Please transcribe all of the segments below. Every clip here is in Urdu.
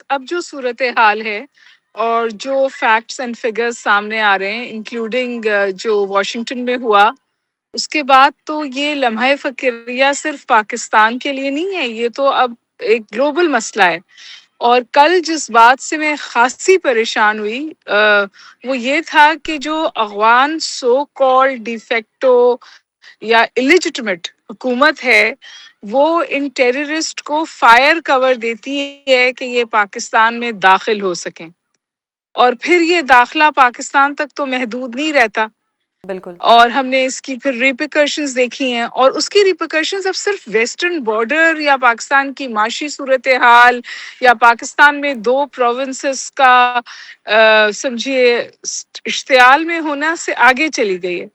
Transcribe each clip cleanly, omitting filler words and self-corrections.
اب جو صورتحال ہے اور جو فیکٹس اینڈ فگرز سامنے آ رہے ہیں انکلوڈنگ جو واشنگٹن میں ہوا، اس کے بعد تو یہ لمحہ فکریہ صرف پاکستان کے لیے نہیں ہے، یہ تو اب ایک گلوبل مسئلہ ہے۔ اور کل جس بات سے میں خاصی پریشان ہوئی وہ یہ تھا کہ جو افغان سو کال ڈیفیکٹو یا الیجٹمیٹ حکومت ہے، وہ ان ٹیررسٹ کو فائر کور دیتی ہے کہ یہ پاکستان میں داخل ہو سکیں، اور پھر یہ داخلہ پاکستان تک تو محدود نہیں رہتا، بالکل اور ہم نے اس کی پھر ریپیکرشنز دیکھی ہیں، اور اس کی ریپیکرشنز اب صرف ویسٹرن بارڈر یا پاکستان کی معاشی صورتحال یا پاکستان میں 2 پروونسز کا سمجھیے اشتعال میں ہونا سے آگے چلی گئی ہے۔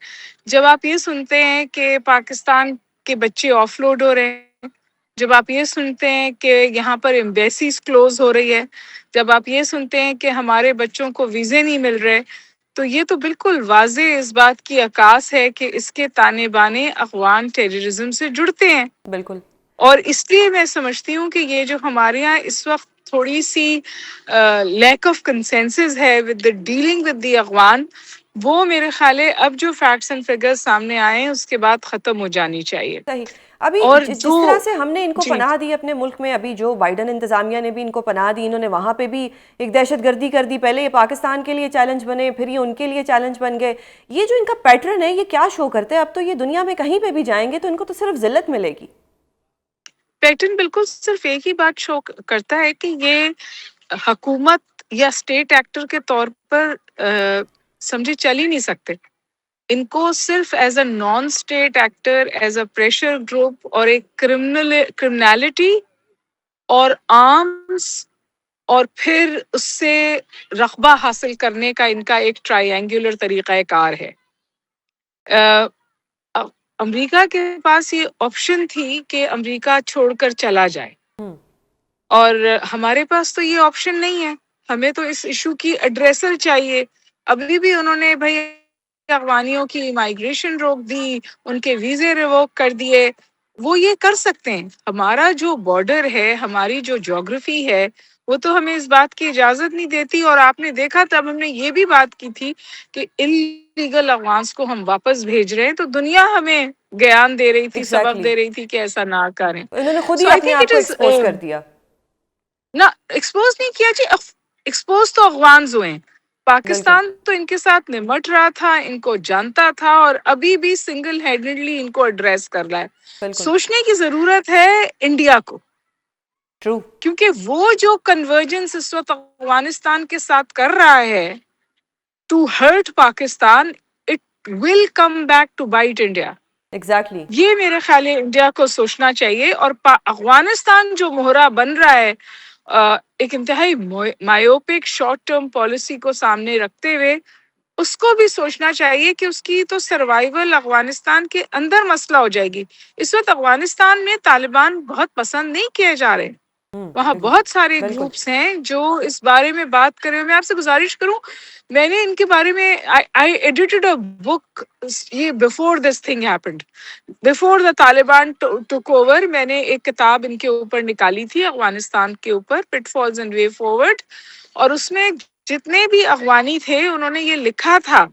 جب آپ یہ سنتے ہیں کہ پاکستان کے بچے آف لوڈ ہو رہے ہیں، جب آپ یہ سنتے ہیں کہ یہاں پر ایمبیسیز کلوز ہو رہی ہے، جب آپ یہ سنتے ہیں کہ ہمارے بچوں کو ویزے نہیں مل رہے، تو یہ تو بالکل واضح اس بات کی عکاس ہے کہ اس کے تانے بانے افغان ٹیررزم سے جڑتے ہیں۔ بالکل اور اس لیے میں سمجھتی ہوں کہ یہ جو ہمارے یہاں اس وقت تھوڑی سی لیک آف کنسنسس ہے with dealing with the Afghan, وہ میرے خیال ہے اب جو فیکٹس اینڈ فگرز سامنے آئے ہیں اس کے بعد ختم ہو جانی چاہیے۔ صحیح۔ ابھی اور جس طرح سے ہم نے ان کو جی پناہ دی اپنے ملک میں، ابھی جو بائیڈن انتظامیہ نے بھی ان کو پناہ دی، انہوں نے وہاں پہ بھی ایک دہشت گردی کر دی، پہلے یہ پاکستان کے لیے چیلنج بنے، پھر یہ ان کے لیے چیلنج بن گئے۔ یہ جو ان کا پیٹرن ہے یہ کیا شو کرتے ہیں؟ اب تو یہ دنیا میں کہیں پہ بھی جائیں گے تو ان کو تو صرف ذلت ملے گی۔ پیٹرن بالکل صرف ایک ہی بات شو کرتا ہے کہ یہ حکومت یا اسٹیٹ ایکٹر کے طور پر سمجھے چل ہی نہیں سکتے۔ ان کو صرف as a non state actor, as a pressure group اور ایک کرمنالٹی اور آرمز اور پھر اس سے رقبہ حاصل کرنے کا ان کا ایک ٹرائی اینگولر طریقہ کار ہے۔ امریکہ کے پاس یہ آپشن تھی کہ امریکہ چھوڑ کر چلا جائے، اور ہمارے پاس تو یہ آپشن نہیں ہے۔ ہمیں تو اس ایشو کی ایڈریسر چاہیے۔ ابھی بھی انہوں نے بھائی افغانیوں کی مائیگریشن روک دی، ان کے ویزے ریووک کر دیے، وہ یہ کر سکتے ہیں۔ ہمارا جو بارڈر ہے، ہماری جو جغرافی ہے، وہ تو ہمیں اس بات کی اجازت نہیں دیتی۔ اور آپ نے دیکھا تب ہم نے یہ بھی بات کی تھی کہ انلیگل افغانس کو ہم واپس بھیج رہے ہیں، تو دنیا ہمیں گیان دے رہی تھی، سبق ایگزیکٹلی، دے رہی تھی کہ ایسا نہ کریں۔ انہوں نے خود سو ہی آئی اپنے تھنک آپ اٹ کو از ایکسپوز کر دیا۔ نہ ایکسپوز نہیں کیا جی، ایکسپوز تو افغانز ہوئے ہیں۔ بالکل پاکستان تو ان کے ساتھ نمٹ رہا تھا، ان کو جانتا تھا، اور ابھی بھی سنگل ہینڈڈلی ان کو ایڈریس کر رہا ہے۔ بالکل سوچنے کی ضرورت ہے انڈیا کو، ٹرو۔ کیونکہ وہ جو کنورجنس اس وقت افغانستان کے ساتھ کر رہا ہے to hurt Pakistan, it will come back to bite India. Exactly یہ میرے خیال ہے انڈیا کو سوچنا چاہیے، اور افغانستان جو مہرا بن رہا ہے ایک انتہائی مایوپک شارٹ ٹرم پالیسی کو سامنے رکھتے ہوئے، اس کو بھی سوچنا چاہیے کہ اس کی تو سروائیول افغانستان کے اندر مسئلہ ہو جائے گی۔ اس وقت افغانستان میں طالبان بہت پسند نہیں کیے جا رہے، وہاں بالکل بہت سارے بالکل گروپس ہیں جو اس بارے میں بات کرے ہوئے۔ میں آپ سے گزارش کروں، میں نے ان کے بارے میں I edited a book یہ before this thing happened, before the Taliban took over۔ میں نے ایک کتاب ان کے اوپر نکالی تھی، افغانستان کے اوپر، پٹ فالز اینڈ وے فارورڈ، اور اس میں جتنے بھی افغانی تھے انہوں نے یہ لکھا تھا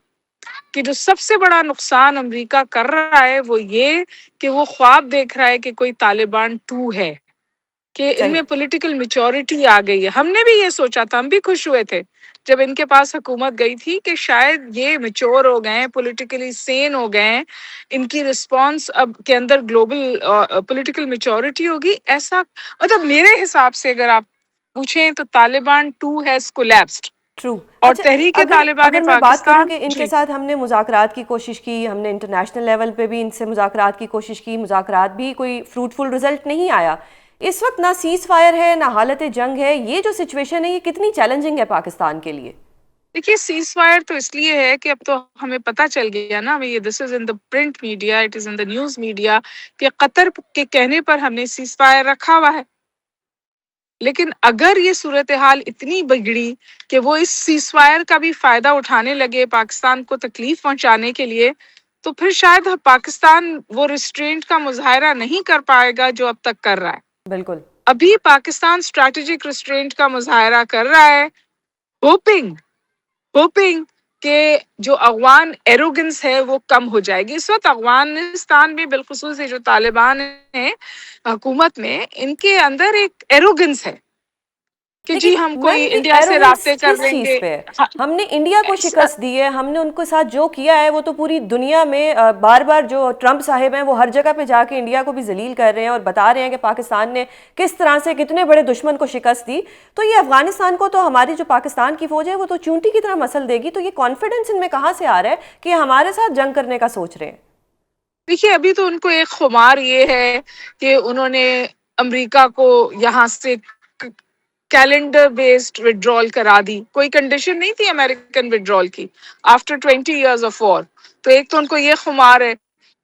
کہ جو سب سے بڑا نقصان امریکہ کر رہا ہے وہ یہ کہ وہ خواب دیکھ رہا ہے کہ کوئی طالبان 2 ہے، کہ ان صحیح۔ میں پولیٹیکل میچورٹی آ گئی ہے۔ ہم نے بھی یہ سوچا تھا، ہم بھی خوش ہوئے تھے جب ان کے پاس حکومت گئی تھی کہ شاید یہ میچور ہو گئے ہیں، پولیٹیکلی سین ہو گئے ہیں، ان کی رسپانس اب کے اندر گلوبل پولیٹیکل میچورٹی ہوگی۔ ایسا مطلب میرے حساب سے اگر آپ پوچھیں تو طالبان 2 ہیز کولیپسڈ، ٹرو۔ اور اچھا، تحریک اگر طالبان میں بات کروں پاکستان کہ ان کے جی ساتھ ہم نے مذاکرات کی کوشش کی، ہم نے انٹرنیشنل لیول پہ بھی ان سے مذاکرات کی کوشش کی، مذاکرات بھی کوئی فروٹفل رزلٹ نہیں آیا۔ اس وقت نہ سیز فائر ہے نہ حالت جنگ ہے، یہ جو سچویشن ہے یہ کتنی چیلنجنگ ہے پاکستان کے لیے؟ دیکھیے، سیز فائر تو اس لیے ہے کہ اب تو ہمیں پتہ چل گیا نا، یہ دس is in the print media, it is in the news media, کہ قطر کے کہنے پر ہم نے سیز فائر رکھا ہوا ہے۔ لیکن اگر یہ صورتحال اتنی بگڑی کہ وہ اس سیز فائر کا بھی فائدہ اٹھانے لگے پاکستان کو تکلیف پہنچانے کے لیے، تو پھر شاید پاکستان وہ ریسٹرینٹ کا مظاہرہ نہیں کر پائے گا جو اب تک کر رہا ہے۔ بالکل ابھی پاکستان اسٹریٹجک ریسٹرینٹ کا مظاہرہ کر رہا ہے، ہوپنگ کہ جو افغان ایروگنس ہے وہ کم ہو جائے گی. اس وقت افغانستان میں بالخصوص یہ جو طالبان ہیں حکومت میں، ان کے اندر ایک ایروگنس ہے کہ لیکن جی ہم میم کوئی یہ انڈیا سے ایروگنس رابطے کر کس لیں چیز گے. پہ ہے؟ ہم نے انڈیا کو شکست دی ہے، ہم نے ان کے ساتھ جو کیا ہے وہ تو پوری دنیا میں بار بار جو ٹرمپ صاحب ہیں وہ ہر جگہ پہ جا کے انڈیا کو بھی ذلیل کر رہے ہیں اور بتا رہے ہیں کہ پاکستان نے کس طرح سے کتنے بڑے دشمن کو شکست دی. تو یہ افغانستان کو تو ہماری جو پاکستان کی فوج ہے وہ تو چونٹی کی طرح مسل دے گی. تو یہ کانفیڈنس ان میں کہاں سے آ رہا ہے کہ ہمارے ساتھ جنگ کرنے کا سوچ رہے ہیں؟ دیکھیے ابھی تو ان کو ایک خمار یہ ہے کہ انہوں نے امریکہ کو یہاں سے کیلنڈر بیسڈ وڈرال کرا دی. کوئی کنڈیشن نہیں تھی امریکن وڈرال کی آفٹر 20 years of war. تو ایک تو ان کو یہ خمار ہے،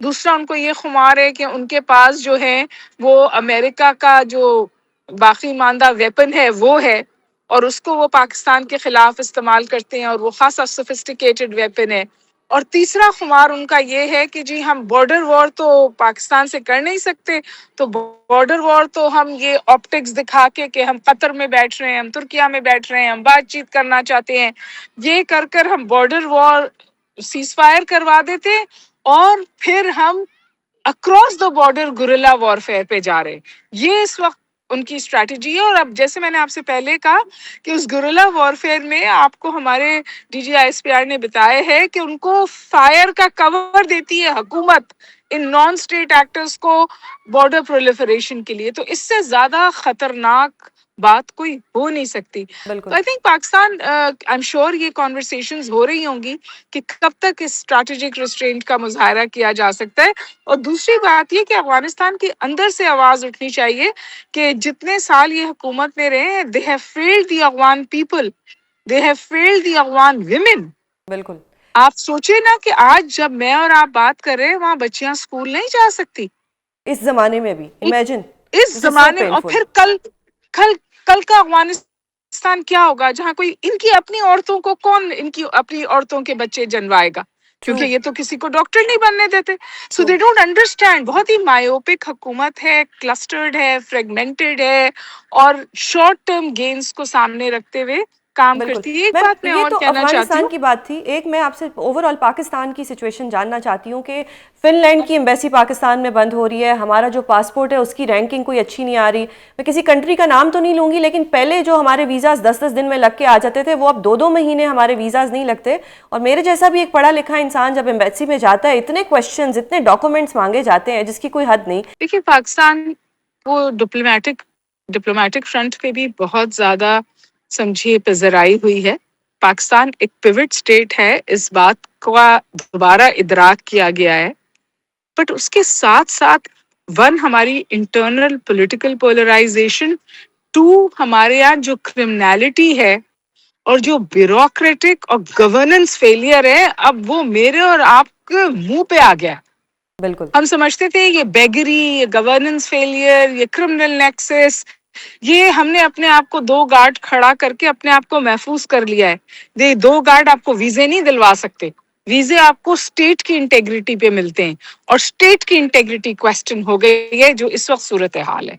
دوسرا ان کو یہ خمار ہے کہ ان کے پاس جو ہے وہ امریکہ کا جو باقی ماندہ ویپن ہے وہ ہے، اور اس کو وہ پاکستان کے خلاف استعمال کرتے ہیں، اور وہ خاصا سوفسٹیکیٹڈ ویپن ہے. اور تیسرا خمار ان کا یہ ہے کہ جی ہم بارڈر وار تو پاکستان سے کر نہیں سکتے، تو بارڈر وار تو ہم یہ آپٹکس دکھا کے کہ ہم قطر میں بیٹھ رہے ہیں، ہم ترکیہ میں بیٹھ رہے ہیں، ہم بات چیت کرنا چاہتے ہیں، یہ کر کر ہم بارڈر وار سیز فائر کروا دیتے، اور پھر ہم across the border guerrilla warfare پہ جا رہے. یہ اس وقت ان کی اسٹریٹجی ہے. اور اب جیسے میں نے آپ سے پہلے کہا کہ اس گوریلا وارفیئر میں آپ کو ہمارے D G I S P R نے بتایا ہے کہ ان کو فائر کا کور دیتی ہے حکومت ان نان اسٹیٹ ایکٹرز کو بارڈر پرولیفریشن کے لیے. تو اس سے زیادہ خطرناک بات کوئی ہو نہیں سکتی. تو بالکل. I think Pakistan I am sure یہ کانورسیشنز ہو رہی ہوں گی کہ کب تک اس اسٹریٹجک ریسٹرینٹ کا مظاہرہ کیا جا سکتا ہے. اور دوسری بات یہ کہ افغانستان کے اندر سے آواز اٹھنی چاہیے کہ جتنے سال یہ حکومت میں رہے، they have failed the Afghan people, they have failed the Afghan women. بالکل. آپ سوچے نا کہ آج جب میں اور آپ بات کر رہے ہیں وہاں بچیاں اسکول نہیں جا سکتی اس زمانے میں بھی امیجن، اس دس از سو زمانے. اور پینفل. پھر کل کا افغانستان کیا ہوگا جہاں کوئی ان کی اپنی عورتوں کو کون ان کی اپنی عورتوں کے بچے جنوائے گا، ٹرو. کیونکہ یہ تو کسی کو ڈاکٹر نہیں بننے دیتے. So true. They don't understand. بہت ہی مایوپک حکومت ہے، کلسٹرڈ ہے، فریگمنٹڈ ہے، اور شارٹ ٹرم گینز کو سامنے رکھتے ہوئے کام بالکل. کرتی ہے. ایک میم بات میں یہ اور تو کہنا چاہتی افغانستان ہوں. کی بات تھی. ایک میں آپ سے اوور آل پاکستان کی سچویشن جاننا چاہتی ہوں کہ فن لینڈ کی ایمبیسی پاکستان میں بند ہو رہی ہے. ہمارا جو پاسپورٹ ہے اس کی رینکنگ کوئی اچھی نہیں آ رہی. میں کسی کنٹری کا نام تو نہیں لوں گی، لیکن پہلے جو ہمارے ویزاز 10 دن میں لگ کے آ جاتے تھے وہ اب 2 مہینے ہمارے ویزاز نہیں لگتے. اور میرے جیسا بھی ایک پڑھا لکھا انسان جب ایمبیسی میں جاتا ہے اتنے کویشچنز، اتنے ڈاکومنٹس مانگے جاتے ہیں جس کی کوئی حد نہیں. دیکھیے پاکستان وہ ڈپلومیٹک فرنٹ پہ بھی بہت زیادہ سمجھیے پذیرائی ہوئی ہے. پاکستان ایک پیوٹ سٹیٹ ہے، اس بات کا دوبارہ ادراک کیا گیا ہے. بٹ اس کے ساتھ ساتھ ہماری انٹرنل پولیٹیکل پولرائزیشن، ہمارے یہاں جو کرمنالٹی ہے اور جو بیوروکریٹک اور گورننس فیلئر ہے، اب وہ میرے اور آپ کے منہ پہ آ گیا. بالکل. ہم سمجھتے تھے یہ بیگری، یہ گورننس فیلئر، یہ کرمنل نیکسس، یہ ہم نے اپنے آپ کو 2 گارڈ کھڑا کر کے اپنے آپ کو محفوظ کر لیا ہے. یہ 2 گارڈ آپ کو ویزے نہیں دلوا سکتے. ویزے آپ کو اسٹیٹ کی انٹیگریٹی پہ ملتے ہیں، اور اسٹیٹ کی انٹیگریٹی کوسچن ہو گئی ہے جو اس وقت صورتحال ہے.